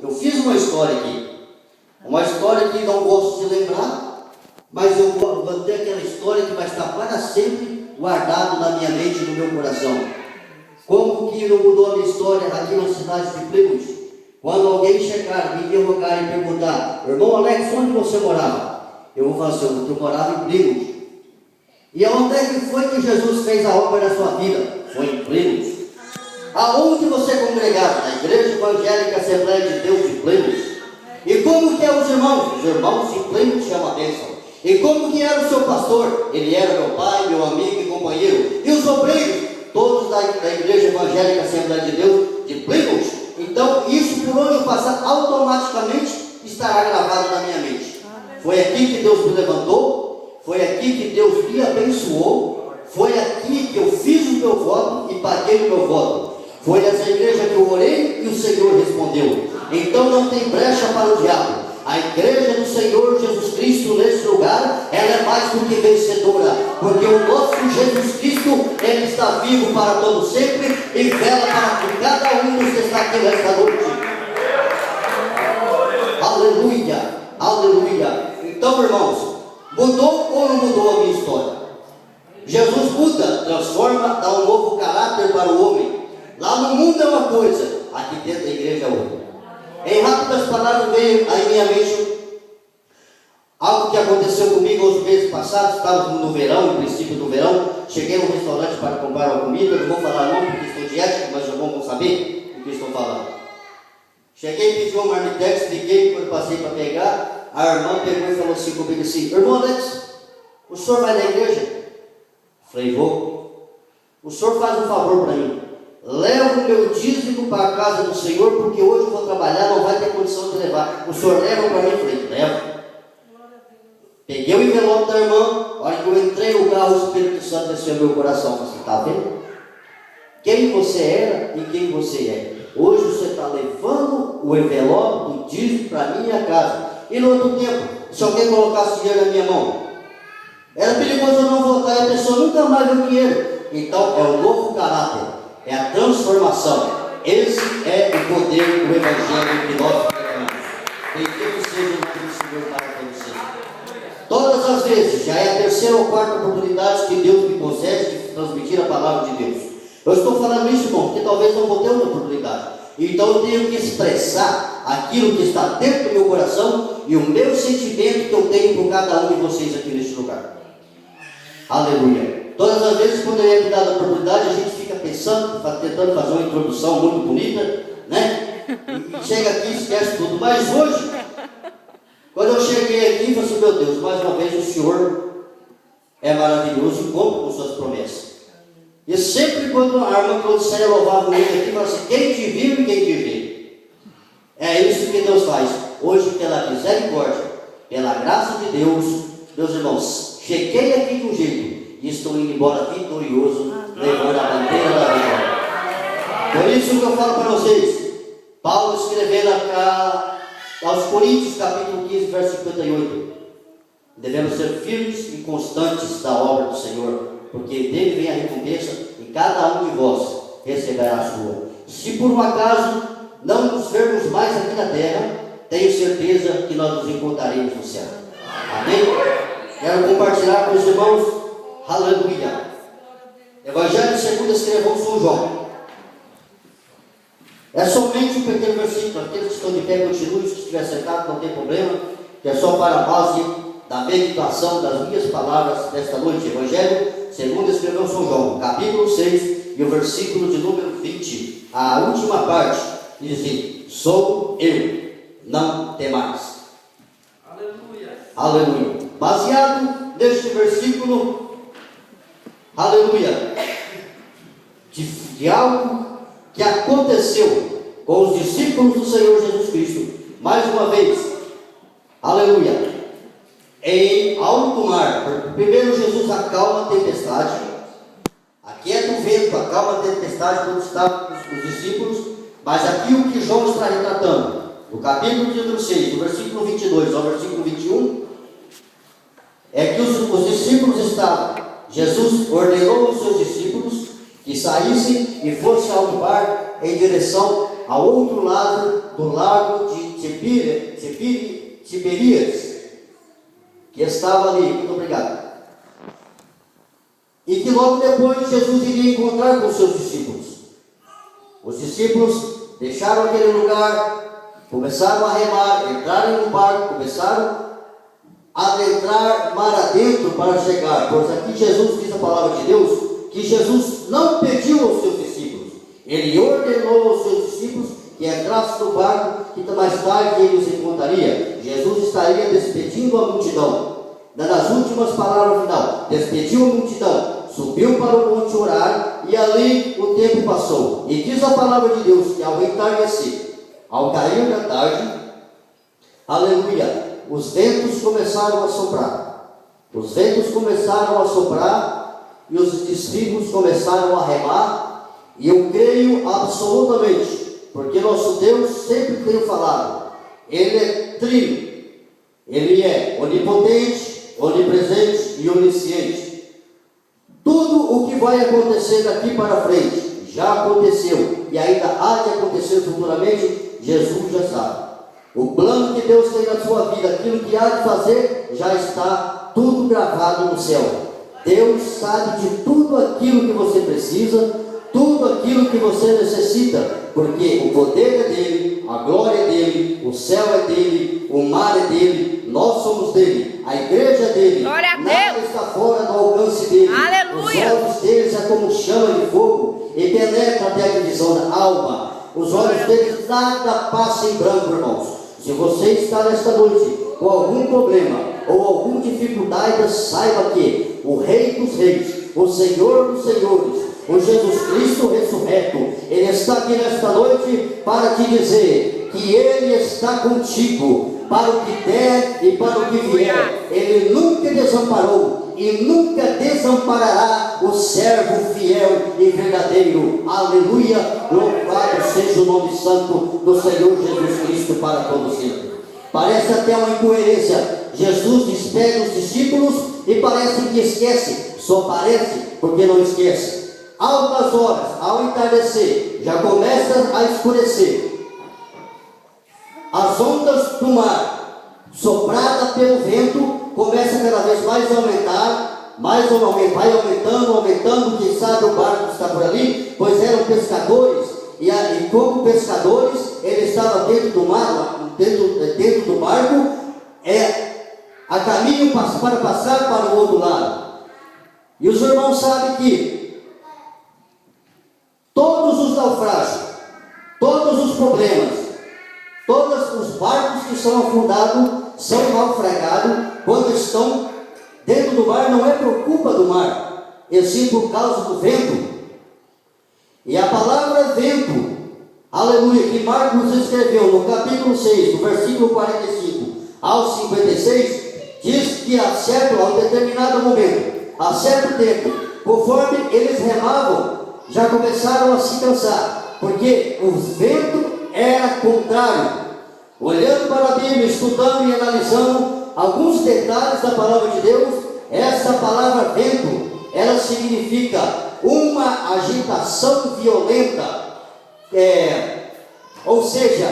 Eu fiz uma história aqui. Uma história que não gosto de lembrar, mas eu vou ter aquela história que vai estar para sempre guardado na minha mente e no meu coração. Como que não mudou a minha história aqui na cidade de Plymouth? Quando alguém chegar, me interrogar e perguntar: irmão Alex, onde você morava? Eu vou falar assim: eu morava em Plymouth. E onde é que foi que Jesus fez a obra na sua vida? Foi em Plymouth. Aonde você congregava? Na Igreja Evangélica Assembleia de Deus de Plymouth. E como que eram os irmãos? Os irmãos de Plymouth é uma bênção. E como que era o seu pastor? Ele era meu pai, meu amigo e companheiro. E os obreiros? Todos da Igreja Evangélica Assembleia de Deus de Plymouth. Então, isso por onde eu passar, automaticamente estará gravado na minha mente. Foi aqui que Deus me levantou, foi aqui que Deus me abençoou, foi aqui que eu fiz o meu voto e paguei o meu voto. Foi nessa igreja que eu orei e o Senhor respondeu. Então não tem brecha para o diabo. A igreja do Senhor Jesus Cristo nesse lugar, ela é mais do que vencedora, porque o nosso Jesus Cristo, Ele está vivo para todo sempre e vela para cada um dos que está aqui nesta noite. Aleluia, aleluia. Então, irmãos, mudou ou não mudou a minha história? Jesus muda, transforma, dá um novo caráter para o homem. Lá no mundo é uma coisa, aqui dentro da igreja é outra. Em rápidas palavras veio à minha mente algo que aconteceu comigo os meses passados. Estávamos no verão, no princípio do verão. Cheguei num restaurante para comprar uma comida. Não vou falar nome porque estou diético, mas os irmãos vão saber o que estou falando. Cheguei e pedi uma marmitex, liguei quando passei para pegar. A irmã pegou e falou assim comigo assim: irmão Alex, o senhor vai na igreja? Falei: vou. O senhor faz um favor para mim. Leva o meu dízimo para a casa do Senhor, porque hoje eu vou trabalhar, não vai ter condição de levar. O senhor leva para mim? Eu falei: leva. Peguei o envelope da irmã. A hora que eu entrei no carro, o Espírito Santo desceu no meu coração. Você está vendo? Quem você era e quem você é. Hoje você está levando o envelope do dízimo para a minha casa. E no outro tempo, se alguém colocasse dinheiro na minha mão, era perigoso eu não voltar e a pessoa nunca mais viu dinheiro. Então é o novo caráter. É a transformação. Esse é o poder do Evangelho que nós pregamos. Bendito seja o nome do Senhor para todos vocês. Todas as vezes, já é a terceira ou quarta oportunidade que Deus me concede de transmitir a palavra de Deus. Eu estou falando isso, irmão, porque talvez não vou ter outra oportunidade. Então eu tenho que expressar aquilo que está dentro do meu coração e o meu sentimento que eu tenho por cada um de vocês aqui neste lugar. Aleluia. Todas as vezes quando é me dada a oportunidade, a gente fica pensando, tentando fazer uma introdução muito bonita, né? E chega aqui e esquece tudo. Mas hoje, quando eu cheguei aqui, eu falei assim: meu Deus, mais uma vez o Senhor é maravilhoso e cumpre com suas promessas. E sempre quando a irmã Claudiceia louvava ele aqui, falava assim: quem te viu e quem te vê. É isso que Deus faz. Hoje, pela misericórdia, pela graça de Deus, meus irmãos, cheguei aqui de um jeito e estou indo embora vitorioso, levando a bandeira da vitória. Por isso que eu falo para vocês, Paulo escrevendo aos Coríntios, capítulo 15, verso 58, devemos ser firmes e constantes da obra do Senhor, porque dele vem a recompensa e cada um de vós receberá a sua. Se por um acaso não nos vermos mais aqui na terra, tenho certeza que nós nos encontraremos no céu. Amém? Quero compartilhar com os irmãos. Aleluia. Evangelho segundo escreveu São João. É somente um pequeno versículo. Aqueles que estão de pé, continuem. Se estiver sentado, não tem problema. Que é só para a base da meditação das minhas palavras desta noite. Evangelho segundo escreveu São João, capítulo 6 e o versículo de número 20. A última parte diz assim: sou eu, não temais. Aleluia. Aleluia. Baseado neste versículo, aleluia, de algo que aconteceu com os discípulos do Senhor Jesus Cristo, mais uma vez, aleluia, em alto mar. Primeiro Jesus acalma a tempestade, aquieta o vento, acalma a tempestade quando estavam os discípulos, mas aqui o que João está retratando, no capítulo número 6, do versículo 22 ao versículo 21, é que os discípulos estavam, Jesus ordenou aos seus discípulos que saíssem e fossem ao mar em direção ao outro lado do lago de Tiberíades, que estava ali, muito obrigado, e que logo depois Jesus iria encontrar com os seus discípulos. Os discípulos deixaram aquele lugar, começaram a remar, entraram no barco, começaram a adentrar mar adentro para chegar, pois aqui Jesus diz a palavra de Deus, que Jesus não pediu aos seus discípulos, ele ordenou aos seus discípulos que entrassem no barco, que mais tarde ele os encontraria. Jesus estaria despedindo a multidão, nas últimas palavras final, despediu a multidão, subiu para o monte orar, e ali o tempo passou. E diz a palavra de Deus que ao entardecer, ao cair da tarde, aleluia, os ventos começaram a soprar. Os ventos começaram a soprar e os discípulos começaram a remar. E eu creio absolutamente, porque nosso Deus sempre tem falado, Ele é trino, Ele é onipotente, onipresente e onisciente. Tudo o que vai acontecer daqui para frente já aconteceu e ainda há de acontecer futuramente, Jesus já sabe. O plano que Deus tem na sua vida, aquilo que há de fazer, já está tudo gravado no céu. Deus sabe de tudo aquilo que você precisa, tudo aquilo que você necessita, porque o poder é dele, a glória é dele, o céu é dele, o mar é dele, nós somos dele, a igreja é dele, nada está fora do alcance dele. Aleluia. Os olhos deles é como chama de fogo e penetra até a divisão da alma. Os olhos deles nada passa em branco, irmãos. Se você está nesta noite com algum problema ou alguma dificuldade, saiba que o Rei dos Reis, o Senhor dos Senhores, o Jesus Cristo ressurreto, Ele está aqui nesta noite para te dizer que Ele está contigo para o que der e para o que vier. Ele nunca desamparou e nunca desamparará o servo fiel e verdadeiro. Aleluia, louvado seja o nome santo do Senhor Jesus Cristo para todos sempre. Parece até uma incoerência, Jesus despede os discípulos e parece que esquece, só parece porque não esquece. Altas horas, ao entardecer, já começa a escurecer. As ondas do mar, soprada pelo vento, começa cada vez mais a aumentar, vai aumentando, quem sabe o barco está por ali, pois eram pescadores, e como pescadores, ele estava dentro do mar, dentro do barco, a caminho para passar para o outro lado. E os irmãos sabem que todos os naufrágios, todos os problemas, todos os barcos que são afundados, são naufragados, quando estão dentro do mar, não é por culpa do mar, e sim por causa do vento. E a palavra vento, aleluia, que Marcos escreveu no capítulo 6, do versículo 45 ao 56, diz que a um determinado momento, a certo tempo, conforme eles remavam, já começaram a se cansar, porque o vento era contrário. Olhando para a Bíblia, estudando e analisando alguns detalhes da palavra de Deus, essa palavra vento, ela significa uma agitação violenta, ou seja,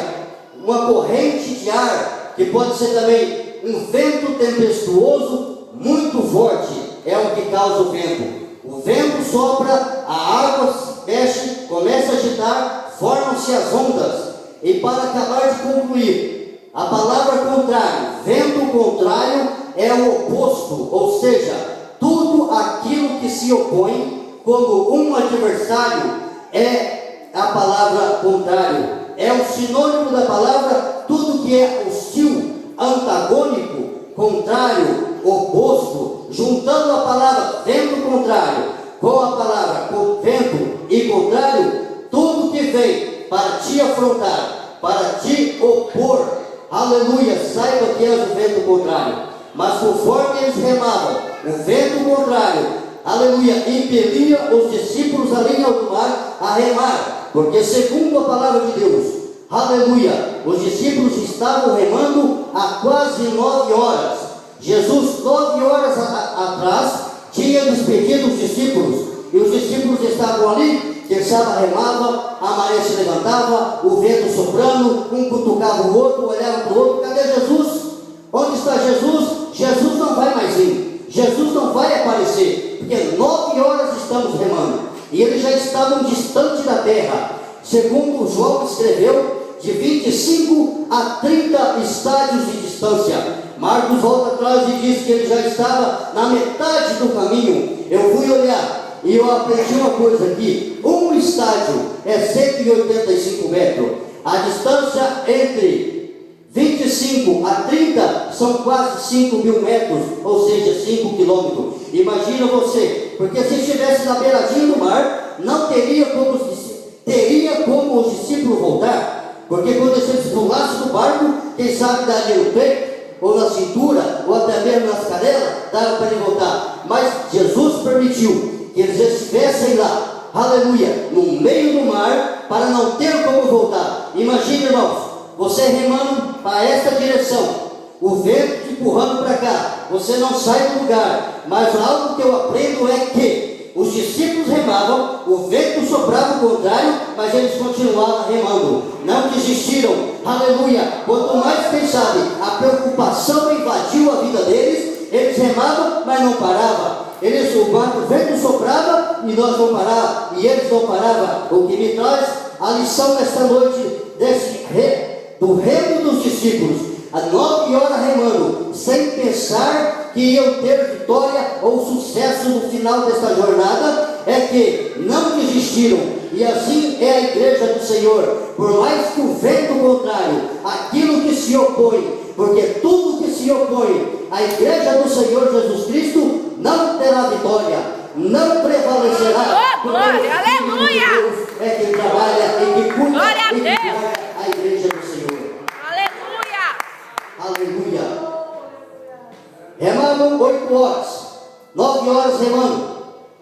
uma corrente de ar, que pode ser também um vento tempestuoso muito forte, é o que causa o vento. O vento sopra, a água mexe, começa a agitar, formam-se as ondas. E para acabar de concluir, a palavra contrário, vento contrário, é o oposto, ou seja, tudo aquilo que se opõe como um adversário é a palavra contrário. É o sinônimo da palavra, tudo que é hostil, antagônico, contrário, oposto, juntando a palavra vento contrário com a palavra vento e contrário, tudo que vem para te afrontar, para te opor, aleluia, saiba que és o vento contrário. Mas conforme eles remavam, o vento contrário, aleluia, impelia os discípulos ali em alto mar a remar, porque segundo a palavra de Deus, aleluia, os discípulos estavam remando há quase 9 horas. Jesus, 9 horas atrás, tinha despedido os discípulos, e os discípulos estavam ali, remava, a maré se levantava, o vento soprando, um cutucava o outro, olhava para segundo João escreveu, de 25 a 30 estádios de distância. Marcos volta atrás e diz que ele já estava na metade do caminho. Eu fui olhar e eu aprendi uma coisa aqui: um estádio é 185 metros. A distância entre 25 a 30 são quase 5 mil metros, ou seja, 5 quilômetros. Imagina você, porque se estivesse na beiradinha do mar, não teria como os discípulos voltar. Porque quando eles pulassem do barco, quem sabe daria no peito, ou na cintura, ou até mesmo nas canelas, dava para ele voltar. Mas Jesus permitiu que eles estivessem lá, aleluia, no meio do mar, para não ter como voltar. Imagine, irmãos, você remando para esta direção, o vento te empurrando para cá, você não sai do lugar. Mas algo que eu aprendo é que os discípulos remavam, o vento soprava o contrário, mas eles continuavam remando, não desistiram, aleluia. Quanto mais, quem sabe, a preocupação invadiu a vida deles, eles remavam, mas não paravam. O vento soprava e nós não parávamos, e eles não paravam. O que me traz a lição nesta noite do remo dos discípulos, às 9 horas remando, sem pensar que iam ter vitória ou sucesso no final desta jornada, é que não desistiram. E assim é a igreja do Senhor. Por mais que o vento contrário, aquilo que se opõe, porque tudo que se opõe à igreja do Senhor Jesus Cristo não terá vitória, não prevalecerá. Oh, glória, aleluia! Deus é quem trabalha e que cuida Glória a e que Deus. guarda a igreja do Senhor. Aleluia! Aleluia. Remavam 8 horas, 9 horas remando.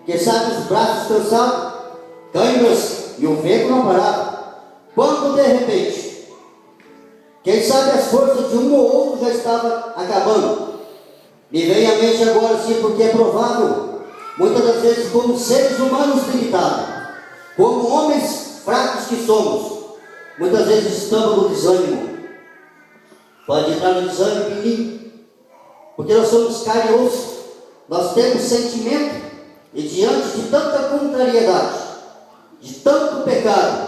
Quem sabe os braços cansados, câimbras, e o vento não parava. Quando de repente, quem sabe as forças de um ou outro já estavam acabando. Me vem à mente agora sim, porque é provável, muitas das vezes como seres humanos limitados, como homens fracos que somos, muitas vezes estamos no desânimo. Pode entrar no desânimo em mim, porque nós somos carne e osso, nós temos sentimento, e diante de tanta contrariedade, de tanto pecado,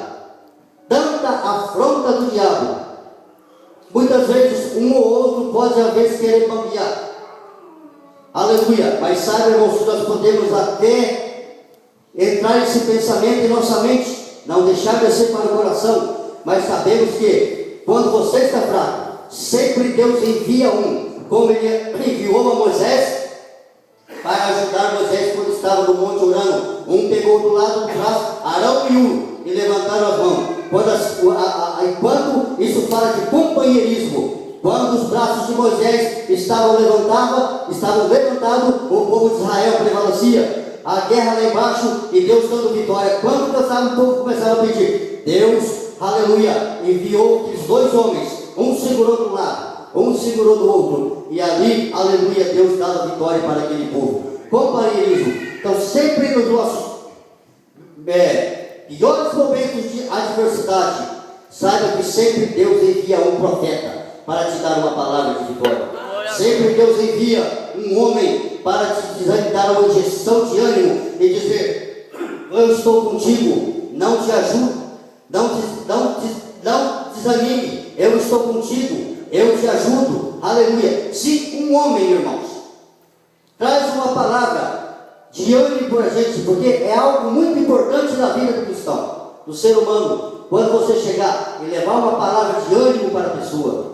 tanta afronta do diabo, muitas vezes um ou outro pode às vezes querer bambear. Aleluia. Mas sabe, irmãos, que nós podemos até entrar esse pensamento em nossa mente, não deixar descer para o coração, mas sabemos que quando você está fraco, sempre Deus envia como ele enviou a Moisés para ajudar Moisés quando estava no monte orando. Um pegou do lado do braço, Arão e Hur, e levantaram as mãos. Enquanto isso fala de companheirismo, quando os braços de Moisés estavam levantados, o povo de Israel prevalecia. A guerra lá embaixo e Deus dando vitória. Quando cansava, o povo começava a pedir. Deus, aleluia, enviou os 2 homens, um segurou do lado, um segurou do outro, e ali, aleluia, Deus dava vitória para aquele povo. Companheirismo. Então sempre nos nossos piores momentos de adversidade, saiba que sempre Deus envia um profeta para te dar uma palavra de vitória. Sempre Deus envia um homem para te dar uma injeção de ânimo e dizer: eu estou contigo, não te ajudo, não desanime, eu estou contigo, eu te ajudo. Aleluia. Se um homem, irmãos, traz uma palavra de ânimo para a gente, porque é algo muito importante na vida do cristão, do ser humano, quando você chegar e levar uma palavra de ânimo para a pessoa,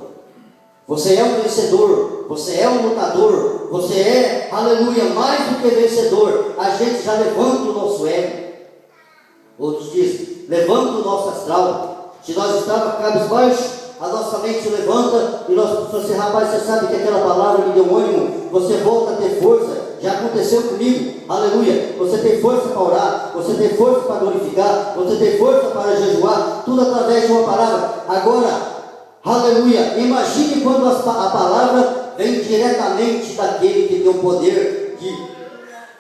você é um vencedor, você é um lutador, você é, aleluia, mais do que vencedor. A gente já levanta o nosso ego. Outros dizem, levanta o nosso astral. Se nós estávamos cabisbaixo, a nossa mente se levanta e nós pensamos assim: rapaz, você sabe que aquela palavra me deu ânimo, você volta a ter força. Já aconteceu comigo, aleluia. Você tem força para orar, você tem força para glorificar, você tem força para jejuar, tudo através de uma palavra. Agora, aleluia, imagine quando a palavra vem diretamente daquele que tem o poder de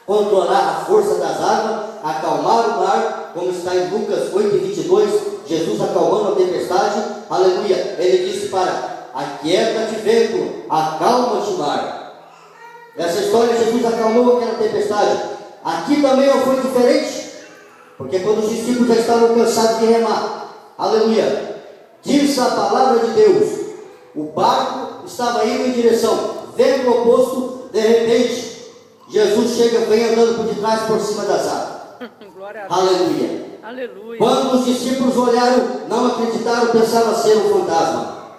controlar a força das águas, acalmar o mar, como está em Lucas 8:22, Jesus acalmando a tempestade, aleluia. Ele disse para: aquieta-te vento, acalma-te mar. Nessa história Jesus acalmou aquela tempestade. Aqui também não foi diferente, porque quando os discípulos já estavam cansados de remar, Aleluia. Diz a palavra de Deus, o barco estava indo em direção, vento oposto, de repente, Jesus chega, vem andando por detrás, por cima das águas. Glória a Deus. Aleluia. Aleluia. Quando os discípulos olharam, não acreditaram, pensavam ser um fantasma.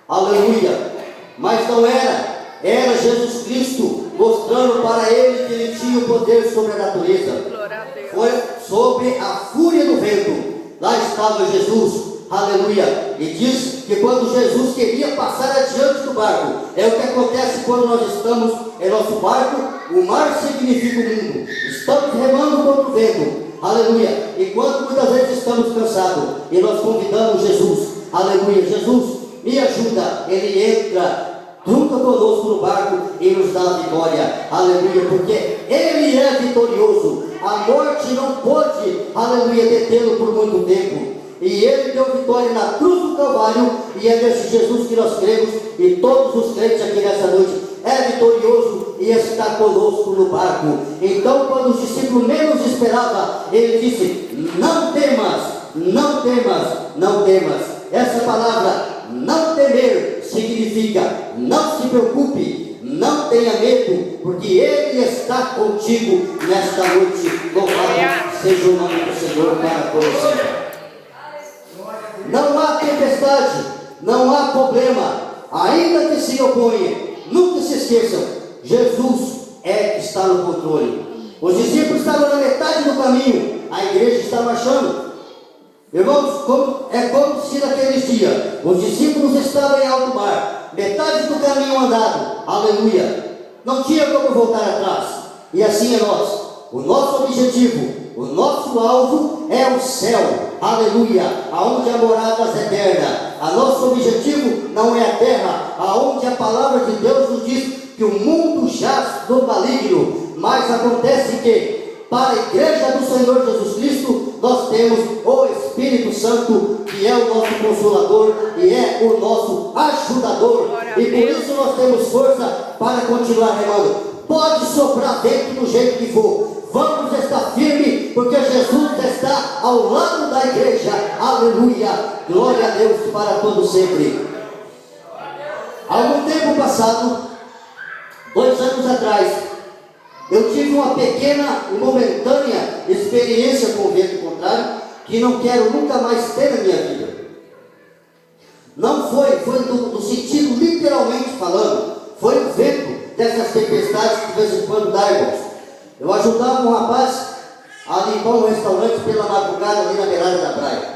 Aleluia. Mas não era. Era Jesus Cristo mostrando para ele que ele tinha o poder sobre a natureza. Glória a Deus. Foi sobre a fúria do vento. Lá estava Jesus. Aleluia. E diz que quando Jesus queria passar adiante do barco, é o que acontece quando nós estamos em nosso barco. O mar significa o mundo. Estamos remando contra o vento. Aleluia. E quando muitas vezes estamos cansados e nós convidamos Jesus, aleluia, Jesus, me ajuda, ele entra junto conosco no barco e nos dá a vitória, aleluia, porque ele é vitorioso. A morte não pode, aleluia, detê-lo por muito tempo. E ele deu vitória na cruz do Calvário, e é nesse Jesus que nós cremos, e todos os crentes aqui nessa noite é vitorioso e está conosco no barco. Então, quando os discípulos menos esperavam, ele disse: não temas, não temas, não temas. Essa palavra, não temer, significa não se preocupe, não tenha medo, porque ele está contigo nesta noite. Louvado seja o nome do Senhor para todos sempre. Não há tempestade, não há problema, ainda que se oponha, nunca se esqueçam, Jesus é que está no controle. Os discípulos estavam na metade do caminho, a igreja está marchando. Irmãos, é como se naqueles dias os discípulos estavam em alto mar, metade do caminho andado, aleluia, não tinha como voltar atrás. E assim é nós, o nosso objetivo, o nosso alvo é o céu, aleluia, aonde há moradas eternas. A nosso objetivo não é a terra, aonde a palavra de Deus nos diz que o mundo jaz do maligno. Mas acontece que para a igreja do Senhor Jesus Cristo nós temos o Espírito Santo, que é o nosso consolador e é o nosso ajudador, e por isso nós temos força para continuar remando. Pode soprar vento do jeito que for, vamos estar firmes, porque Jesus está ao lado da igreja, aleluia, glória a Deus para todo sempre. Há algum tempo passado, 2 anos atrás, eu tive uma pequena e momentânea experiência com o vento contrário, que não quero nunca mais ter na minha vida. Não foi no sentido literalmente falando, foi o vento dessas tempestades que de vez em quando dá, irmãos. Eu ajudava um rapaz a limpar um restaurante pela madrugada ali na beirada da praia.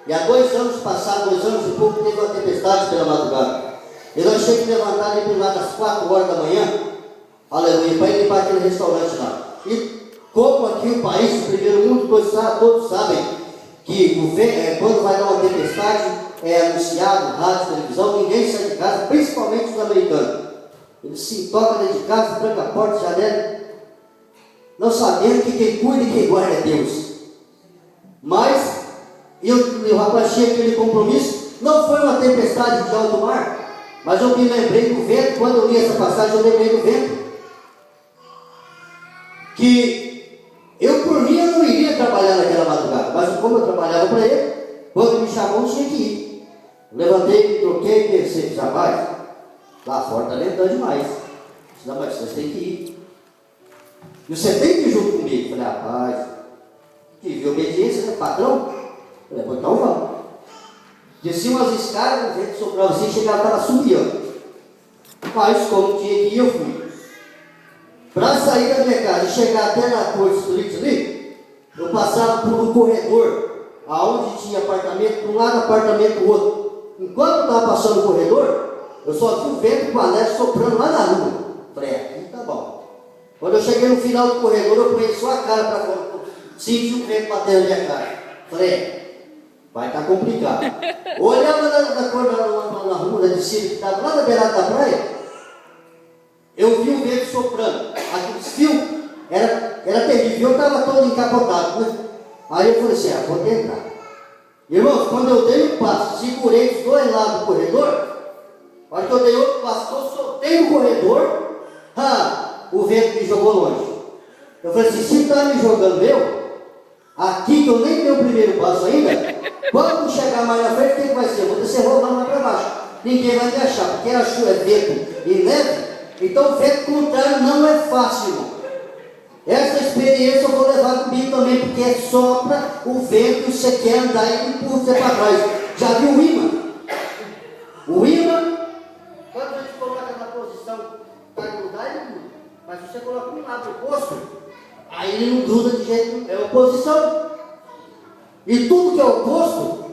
E há 2 anos passados, 2 anos e pouco, teve uma tempestade pela madrugada. E nós tínhamos que levantar ali por lá das 4 horas da manhã, aleluia, para ir limpar aquele restaurante lá. E como aqui o país, o primeiro mundo, todos sabem que quando vai dar uma tempestade, é anunciado, rádio, televisão, ninguém sai de casa, principalmente os americanos. Eles se tocam dentro de casa, trancam a porta, janela, não sabendo que quem cuida e quem guarda é Deus. Mas o rapaz tinha aquele compromisso. Não foi uma tempestade de alto mar, mas eu me lembrei do vento. Quando eu li essa passagem, eu lembrei do vento, que eu por mim eu não iria trabalhar naquela madrugada, mas como eu trabalhava para ele, quando me chamou eu tinha que ir. Levantei, me troquei, pensei: rapaz, lá fora está ventando demais, não, mas vocês têm que ir. E você tem que ir junto comigo. Falei: rapaz, tive obediência, né, patrão? Falei: então vamos. Desci umas escadas, o vento soprava assim, chegava, estava subindo. Mas como tinha que ir, eu fui. Para sair da minha casa e chegar até na Porto Street ali, eu passava por um corredor, aonde tinha apartamento, de um lado apartamento do outro. Enquanto eu estava passando o corredor, eu só vi o vento com a neve soprando lá na rua. Falei: aqui tá bom. Quando eu cheguei no final do corredor, eu pus só a cara para fora, senti o vento batendo na minha cara. Falei: vai estar complicado. Olhava na rua de cima, que estava lá na beirada da praia, eu vi o vento soprando. Aqueles fios, era terrível. Eu estava todo encapotado, né? Aí eu falei assim: vou tentar. Irmãos, quando eu dei um passo, segurei os 2 lados do corredor, a hora que eu dei outro passo, eu soltei o corredor, o vento me jogou longe. Eu falei assim: se está me jogando aqui que eu nem dei o primeiro passo ainda, quando chegar mais na frente, o que vai ser? Eu vou descer rolando lá para baixo. Ninguém vai me achar, porque a chuva é vento e neve, então o vento contrário não é fácil, irmão. Essa experiência eu vou levar comigo também, porque sopra o vento e você quer andar e empurra você para trás. Já viu o imã? O imã, quando a gente coloca na posição para grudar, ele gruda. Mas se você coloca um lado oposto, aí ele não gruda de jeito nenhum. É oposição. E tudo que é oposto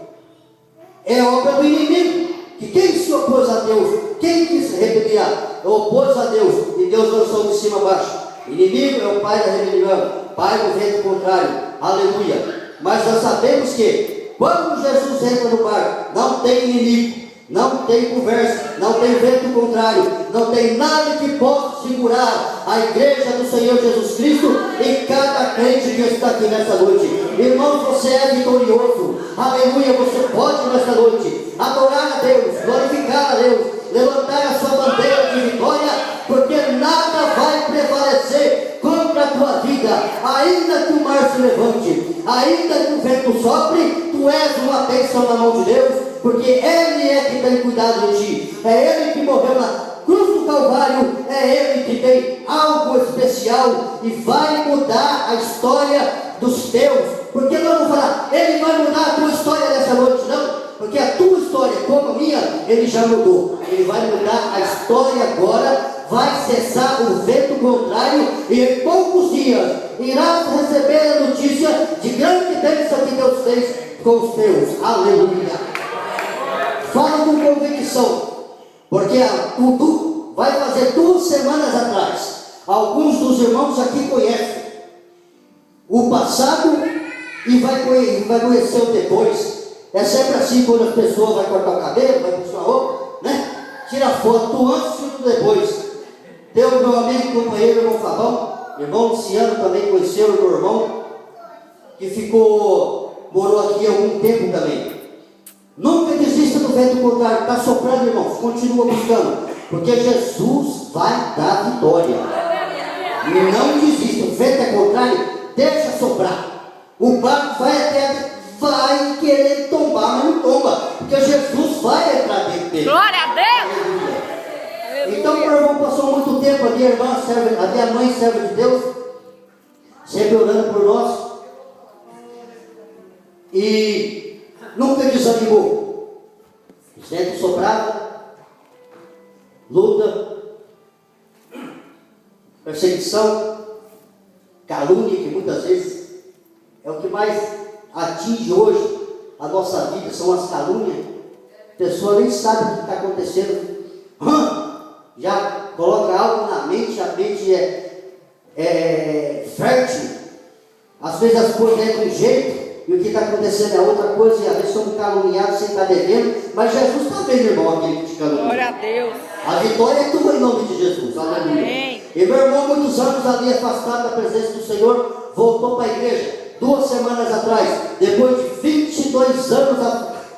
é obra do inimigo. Que quem se opôs a Deus, quem quis rebeliar, opôs a Deus, e Deus lançou de cima a baixo. Inimigo é o pai da rebelião, pai do vento contrário, aleluia. Mas nós sabemos que quando Jesus entra no barco, não tem inimigo, não tem conversa, não tem vento contrário, não tem nada que possa segurar a igreja do Senhor Jesus Cristo e cada crente que está aqui nessa noite. Irmão, você é vitorioso, aleluia. Você pode nessa noite adorar a Deus, glorificar a Deus, levantar a sua bandeira de vitória, porque nada vai prevalecer contra a tua vida. Ainda que o mar se levante, ainda que o vento sopre, tu és uma bênção na mão de Deus, porque Ele é que tem cuidado de ti, é Ele que morreu na cruz do Calvário, é Ele que tem algo especial e vai mudar a história dos teus. Porque nós vamos falar, Ele vai mudar a tua história nessa noite, não? Porque a tua história, como a minha, Ele já mudou. Ele vai mudar a história agora, vai cessar o vento contrário e em poucos dias irás receber a notícia de grande bênção que Deus fez com os teus. Aleluia. Fala com convicção, porque tudo vai fazer 2 semanas atrás. Alguns dos irmãos aqui conhecem o passado e vai conhecer o depois. É sempre assim quando as pessoas vão cortar o cabelo, vai puxar a roupa, né? Tira foto do antes e do depois. Tem o meu amigo e companheiro, irmão Fabão, irmão Luciano também conheceu o meu irmão, que morou aqui há algum tempo também. Nunca desista do vento contrário, está soprando, irmãos, continua buscando, porque Jesus vai dar vitória. E não desista, o vento é contrário, deixa soprar. O barco vai querer tombar, mas não tomba, porque Jesus vai entrar dentro dele. Glória a Deus! Aleluia. Então meu irmão passou muito tempo, a minha irmã, a minha mãe, serva de Deus, sempre orando por nós, e nunca desanimou. O vento soprava, luta, perseguição, calúnia, que muitas vezes é o que mais atinge hoje a nossa vida, são as calúnias. A pessoa nem sabe o que está acontecendo, já coloca algo na mente, a mente é fértil. Às vezes as coisas é de um jeito e o que está acontecendo é outra coisa, e às vezes somos caluniados sem estar devendo, mas Jesus está vendo, irmão, aquele que te calunia. Glória a Deus. A vitória é tua em nome de Jesus, aleluia. Amém. E meu irmão, muitos anos ali afastado da presença do Senhor, voltou para a igreja 2 semanas atrás, depois de 22 anos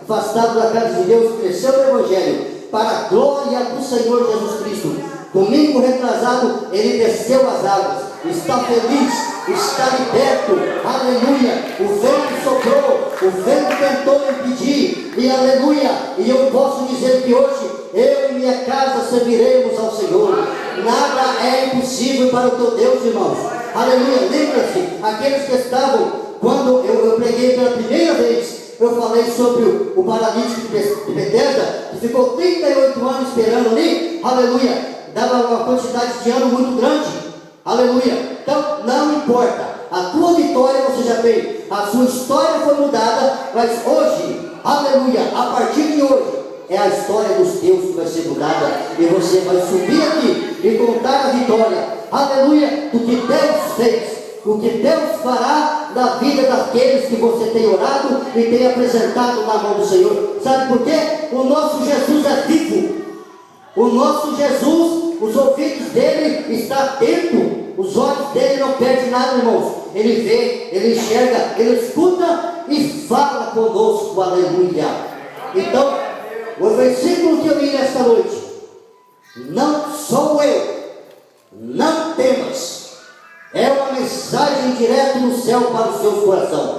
afastado da casa de Deus, cresceu no Evangelho, para a glória do Senhor Jesus Cristo. Domingo retrasado, ele desceu as águas, está feliz, está liberto, aleluia. O vento soprou, o vento tentou impedir, e aleluia. E eu posso dizer que hoje, eu e minha casa serviremos ao Senhor. Nada é impossível para o teu Deus, irmãos. Aleluia. Lembra-se, aqueles que estavam, quando eu preguei pela primeira vez, eu falei sobre o paralítico de Betesda, que ficou 38 anos esperando ali, aleluia. Dava uma quantidade de ano muito grande, aleluia. Então não importa, a tua vitória você já tem, a sua história foi mudada, mas hoje, aleluia, a partir de hoje é a história dos teus que vai ser mudada, e você vai subir aqui e contar a vitória, aleluia, do que Deus fez, o que Deus fará na vida daqueles que você tem orado e tem apresentado na mão do Senhor. Sabe por quê? O nosso Jesus é vivo. O nosso Jesus, os ouvidos dele estão atentos, os olhos dele não perdem nada, irmãos. Ele vê, ele enxerga, ele escuta e fala conosco, aleluia. Então, o versículo que eu li nesta noite: não sou eu, não temas. É uma mensagem de direto no céu para o seu coração.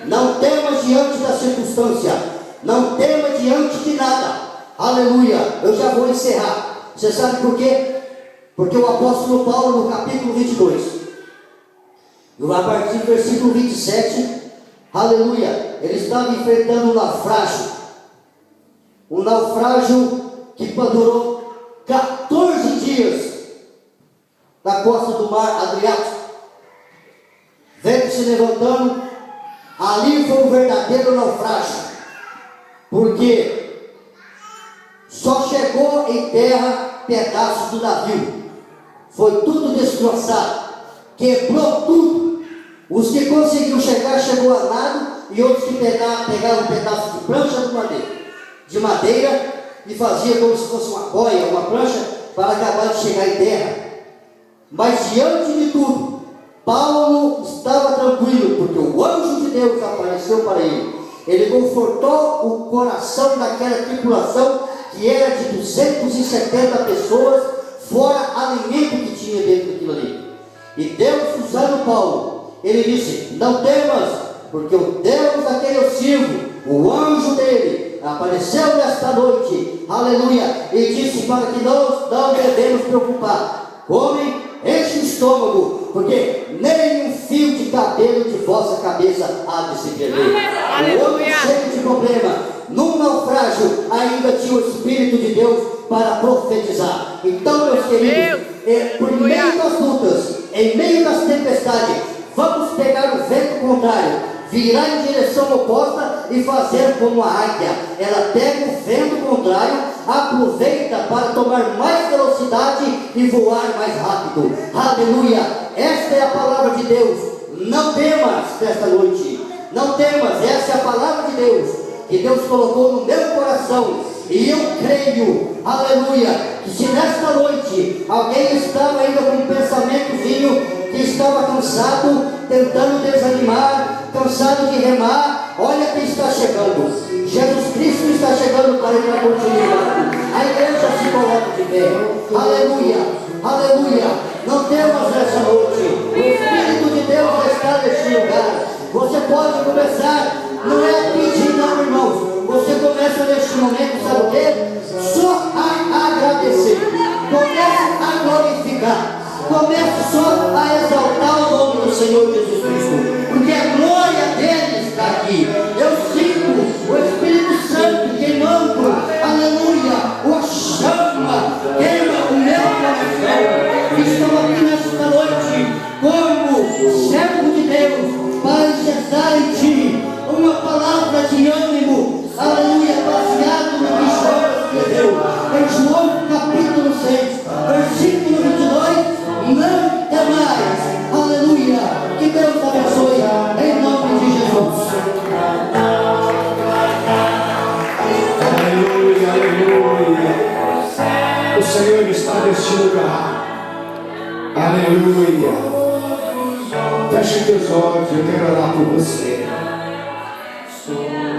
Não temas diante da circunstância. Não temas diante de nada. Aleluia. Eu já vou encerrar. Você sabe por quê? Porque o apóstolo Paulo, no capítulo 22, a partir do versículo 27, aleluia, ele estava enfrentando um naufrágio. Um naufrágio que durou 14 dias na costa do mar Adriático. Vento se levantando. Ali foi um verdadeiro naufrágio, porque só chegou em terra pedaços do navio. Foi tudo destroçado, quebrou tudo. Os que conseguiram chegar, chegou a nado, e outros que pegaram um pedaço de prancha de madeira e fazia como se fosse uma boia, uma prancha, para acabar de chegar em terra. Mas diante de tudo, Paulo estava tranquilo, porque o anjo de Deus apareceu para ele. Ele confortou o coração daquela tripulação, que era de 270 pessoas, fora alimento que tinha dentro daquilo ali. E Deus, usando Paulo, ele disse: não temas, porque o Deus a quem eu sirvo, o anjo dele, apareceu nesta noite, aleluia, e disse para que nós não devemos preocupar. Comem, enche o estômago, porque nem um fio de cabelo de vossa cabeça há de se perder. O outro cheio de problema, num naufrágio, ainda tinha o Espírito de Deus para profetizar. Então, meus queridos, por meio das lutas, em meio das tempestades, vamos pegar o vento contrário, virar em direção oposta e fazer como a águia. Ela pega o vento contrário, aproveita para tomar mais velocidade e voar mais rápido. Aleluia! Esta é a palavra de Deus. Não temas nesta noite. Não temas, essa é a palavra de Deus que Deus colocou no meu coração. E eu creio, aleluia, que se nesta noite alguém estava ainda com um pensamentozinho, que estava cansado, tentando desanimar, cansado de remar, olha quem está chegando. Jesus Cristo está chegando para ele continuar. A igreja se coloca de pé. Aleluia, aleluia. Não temas nessa noite. O Espírito de Deus está neste lugar. Você pode começar, não é pedir não, irmãos. Você começa neste momento, sabe o quê? Só a agradecer. Comece a glorificar. Comece só a exaltar o nome do Senhor Jesus Cristo, porque a glória dele está aqui. Eu sinto o Espírito Santo queimando, aleluia, a chama queima o meu coração. Estou aqui nesta noite como servo de Deus para injetar em ti uma palavra de ânimo, aleluia, baseado no que João escreveu em João capítulo 6, versículo 22. Não temais, aleluia, que Deus abençoe, em nome de Jesus. Aleluia, aleluia. O Senhor está neste lugar. Aleluia. Feche teus olhos, eu quero orar por você.